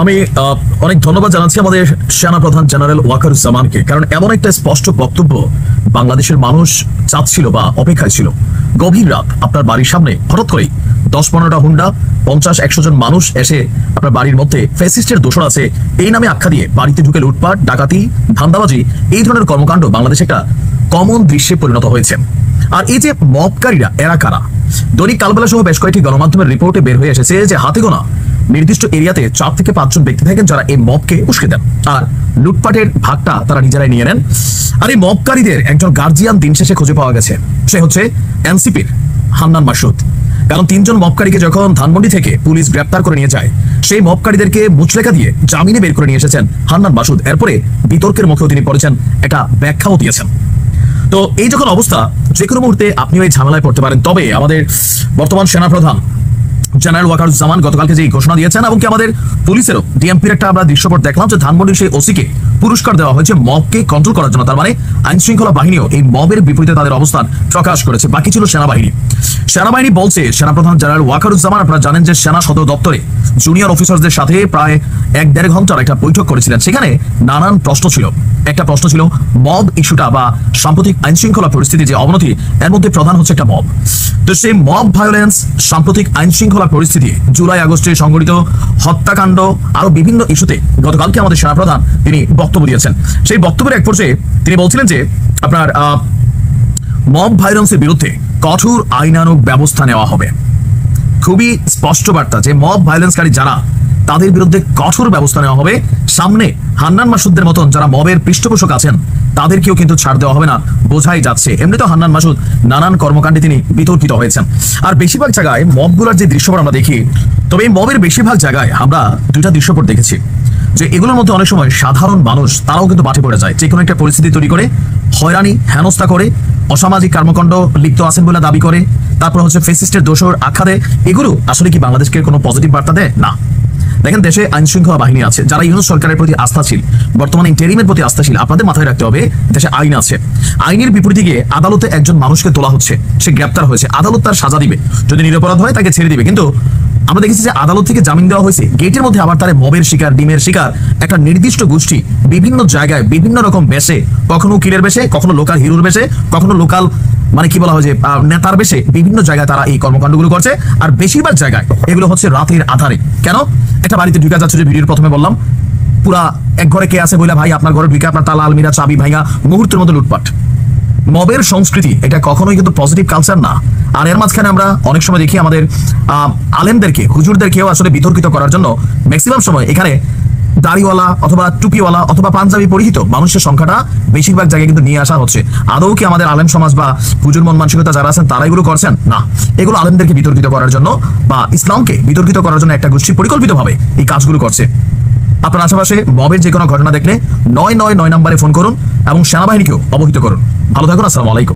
আমি অনেক ধন্যবাদ জানাচ্ছি আমাদের সেনাপ্রধান জেনারেল ওয়াকারুজ্জামানকে, কারণ এমন একটা স্পষ্ট বক্তব্য বাংলাদেশের মানুষ চাচ্ছিল বা অপেক্ষায় ছিল। গভীর রাত আপনার বাড়ির সামনে হঠাৎ করেই 10-15টা হুন্ডা, 50-100 জন মানুষ এসে আপনার বাড়ির মধ্যে ফ্যাসিস্টের দোসর আছে এই নামে আখ্যা দিয়ে বাড়িতে ঢুকে লুটপাট, ডাকাতি, ধান্দাবাজি, এই ধরনের কর্মকাণ্ড বাংলাদেশে একটা কমন দৃশ্যে পরিণত হয়েছে। আর এই যে মবকারীরা, এরা কারা? দৈনিক কালবেলা সহ বেশ কয়েকটি গণমাধ্যমের রিপোর্টে বের হয়ে এসেছে যে হাতে গোনা নির্দিষ্ট এরিয়াতে 4 থেকে 5 জন ব্যক্তি থাকেন যারা এই মবকে উস্কে দেন আর লুটপাটের ভাগটা তারা নিজেরাই নিয়ে নেন। আর এই মবকারীদের একজন গার্জিয়ান দিন শেষে খুঁজে পাওয়া গেছে, সে হচ্ছে এনসিপির হান্নান মাসুদ। কারণ 3 জন মবকারীকে যখন ধানমন্ডি থেকে পুলিশ গ্রেপ্তার করে নিয়ে যায়, সেই মবকারীদেরকে মুচলেখা দিয়ে জামিনে বের করে নিয়ে এসেছেন হান্নান মাসুদ। এরপরে বিতর্কের মুখেও তিনি পড়েছেন, একটা ব্যাখ্যাও দিয়েছেন। তো এই যখন অবস্থা, যে কোনো মুহূর্তে আপনিও এই ঝামেলায় পড়তে পারেন। তবে আমাদের বর্তমান সেনাপ্রধান জেনারেল ওয়াকারুজ্জামান গতকালকে যে ঘোষণা দিয়েছেন, এবং কি আমাদের পুলিশেরও ডিএমপির একটা আমরা দৃশ্যপট দেখলাম যে ধানমন্ডির সেই ওসিকে পুরস্কার দেওয়া হয়েছে মবকে কন্ট্রোল করার জন্য। তার মানে আইন শৃঙ্খলা বাহিনীও এই মবের বিপরীতে তাদের অবস্থান প্রকাশ করেছে। বাকি ছিল সেনাবাহিনী বলছে, সেনাপ্রধান জেনারেল ওয়াকারুজ্জামান, আপনারা জানেন যে সেনা সদর দপ্তরে জুনিয়র অফিসারদের সাথে প্রায় 1-1.5 ঘন্টার একটা বৈঠক করেছিলেন। সেখানে নানান প্রশ্ন ছিল। একটা প্রশ্ন ছিল মব ইস্যুটা বা সাম্প্রতিক আইন শৃঙ্খলা পরিস্থিতি যে অবনতি, এর মধ্যে প্রধান হচ্ছে একটা মব। তো সেই মব ভায়োলেন্স, সাম্প্রতিক আইন শৃঙ্খলা পরিস্থিতি, জুলাই আগস্টে সংঘটিত হত্যাকাণ্ড, আরো বিভিন্ন ইস্যুতে গতকালকে আমাদের সেনাপ্রধান তিনি বক্তব্য দিয়েছেন। সেই বক্তব্যের এক পর্যায়ে তিনি বলছিলেন যে আপনার মব ভায়োলেন্সের বিরুদ্ধে কঠোর আইনানুগ ব্যবস্থা নেওয়া হবে। খুবই স্পষ্ট বার্তা যে মব ভায়োলেন্সকারী যারা, তাদের বিরুদ্ধে কঠোর ব্যবস্থা নেওয়া হবে। সামনে হান্নান মাসুদদের মতন যারা মবের পৃষ্ঠপোষক আছেন, তাদেরকেও কিন্তু ছাড় দেওয়া হবে না, বোঝাই যাচ্ছে। এমনি তো হান্নান মাসুদ নানান কর্মকাণ্ডে তিনি বিতর্কিত হয়েছেন। আর বেশিরভাগ জায়গায় মবগুলোর যে দৃশ্যপট আমরা দেখি, তবে এই মবের বেশিরভাগ জায়গায় আমরা 2টা দৃশ্যপট দেখেছি যে এগুলোর মধ্যে অনেক সময় সাধারণ মানুষ তারাও কিন্তু মাঠে পড়ে যায়, যে কোনো একটা পরিস্থিতি তৈরি করে হয়রানি, হেনস্থা করে, অসামাজিক কর্মকাণ্ড লিপ্ত আছেন বলে দাবি করে, তারপর হচ্ছে ফেসিস্টের দোষর আখ্যা দেয়। এগুলো আসলে কি বাংলাদেশকে কোনো পজিটিভ বার্তা দেয়? না। দেখেন, দেশে আইন শৃঙ্খলা বাহিনী আছে, যারা ইউনুস সরকারের প্রতি আস্থাশীল, বর্তমানে ইন্টারিমের প্রতি আস্থাশীল। আপনাদের মাথায় রাখতে হবে, দেশে আইন আছে। আইনের বিপরীতে গিয়ে আদালতে একজন মানুষকে তোলা হচ্ছে, সে গ্রেপ্তার হয়েছে, আদালত তার সাজা দিবে, যদি নিরপরাধ হয় তাকে ছেড়ে দিবে। কিন্তু আমরা দেখেছি যে আদালত থেকে জামিন দেওয়া হয়েছে, গেটের মধ্যে আবার তার মবের শিকার, ডিমের শিকার একটা নির্দিষ্ট গোষ্ঠী বিভিন্ন জায়গায় বিভিন্ন রকম বেশে, কখনো উকিলের বেশে, কখনো লোকাল হিরোর বেশে, কখনো লোকাল মানে কি বলা হয় যে নেতার বেশে, বিভিন্ন জায়গায় তারা এই কর্মকাণ্ডগুলো করছে। আর বেশিরভাগ জায়গায় এগুলো হচ্ছে রাতের আধারে। কেন? একটা বাড়িতে ঢুকে যাচ্ছে, যে ভিডিওর প্রথমে বললাম, পুরা এক ঘরে কে আছে বলে ভাই আপনার ঘরে ঢুকে আপনার তালা, আলমিরা, চাবি ভাঙা, মুহূর্তের মধ্যে লুটপাট। মবের সংস্কৃতি এটা কখনোই কিন্তু পজিটিভ কালচার না। আর এর মাঝখানে আমরা অনেক সময় দেখি আমাদের আলেমদেরকে, হুজুরদেরকেও আসলে বিতর্কিত করার জন্য ম্যাক্সিমাম সময় এখানে দাড়িওয়ালা অথবা টুপিওয়ালা অথবা পাঞ্জাবি পরিহিত মানুষের সংখ্যাটা বেশিরভাগ জায়গায় কিন্তু নিয়ে আসা হচ্ছে। আদৌ কি আমাদের আলেম সমাজ বা হুজুর মন মানসিকতা যারা আছেন তারা এগুলো করছেন? না। এগুলো আলেমদেরকে বিতর্কিত করার জন্য বা ইসলামকে বিতর্কিত করার জন্য একটা গোষ্ঠী পরিকল্পিতভাবে এই কাজগুলো করছে। আপনার আশেপাশে মবের যে কোনো ঘটনা দেখলে 999 নম্বরে ফোন করুন এবং সেনাবাহিনীকেও অবহিত করুন। ভালো থাকুন। আসসালামু আলাইকুম।